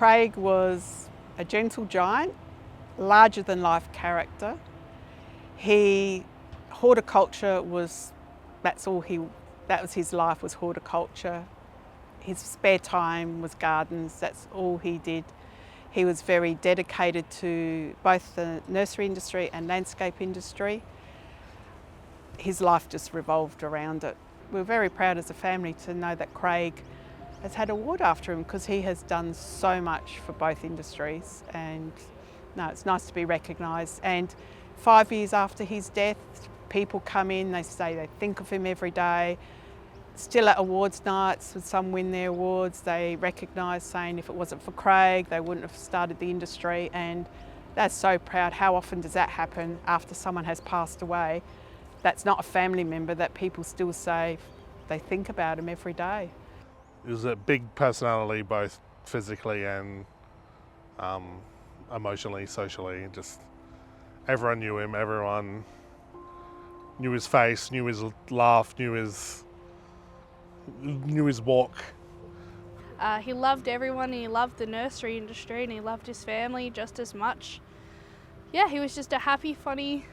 Craig was a gentle giant, larger than life character. Horticulture was, that was his life, was horticulture. His spare time was gardens, that's all he did. He was very dedicated to both the nursery industry and landscape industry. His life just revolved around it. We're very proud as a family to know that Craig has had an award after him because he has done so much for both industries, and no, it's nice to be recognised. And 5 years after his death, people come in, they say they think of him every day. Still at awards nights, when some win their awards, they recognise, saying if it wasn't for Craig, they wouldn't have started the industry, and that's so proud. How often does that happen after someone has passed away? That's not a family member that people still say they think about him every day. He was a big personality, both physically and emotionally, socially. Just everyone knew him, everyone knew his face, knew his laugh, knew his walk. He loved everyone, he loved the nursery industry, and he loved his family just as much. Yeah, he was just a happy, funny,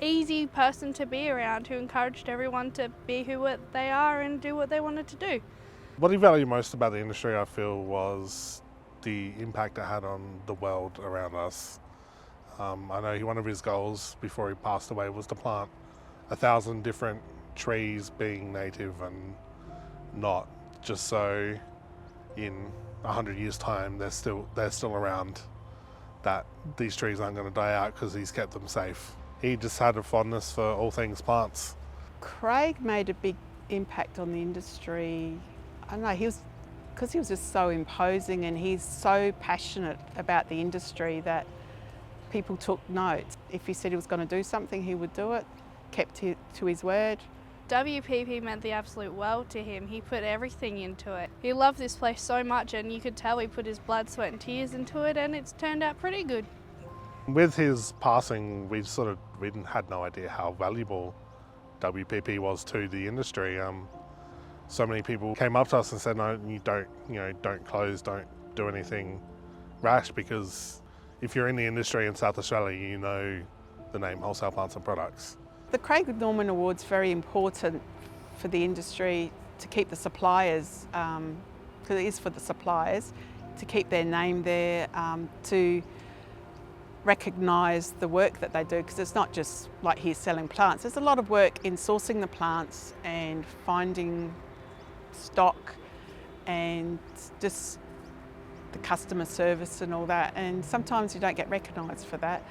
easy person to be around, who encouraged everyone to be who they are and do what they wanted to do. What he valued most about the industry, I feel, was the impact it had on the world around us. I know one of his goals before he passed away was to plant 1,000 different trees, being native and not, just so in 100 years' time they're still around, that these trees aren't going to die out because he's kept them safe. He just had a fondness for all things plants. Craig made a big impact on the industry. I don't know, because he was just so imposing, and he's so passionate about the industry that people took note. If he said he was going to do something, he would do it, kept to his word. WPP meant the absolute world to him. He put everything into it. He loved this place so much, and you could tell he put his blood, sweat and tears into it, and it's turned out pretty good. With his passing, we had no idea how valuable WPP was to the industry. So many people came up to us and said, "No, don't close, don't do anything rash, because if you're in the industry in South Australia, you know the name Wholesale Plants and Products." The Craig Norman Award's very important for the industry to keep the suppliers, because it is for the suppliers, to keep their name there, to recognise the work that they do, because it's not just like he's selling plants. There's a lot of work in sourcing the plants and finding stock and just the customer service and all that, and sometimes you don't get recognised for that.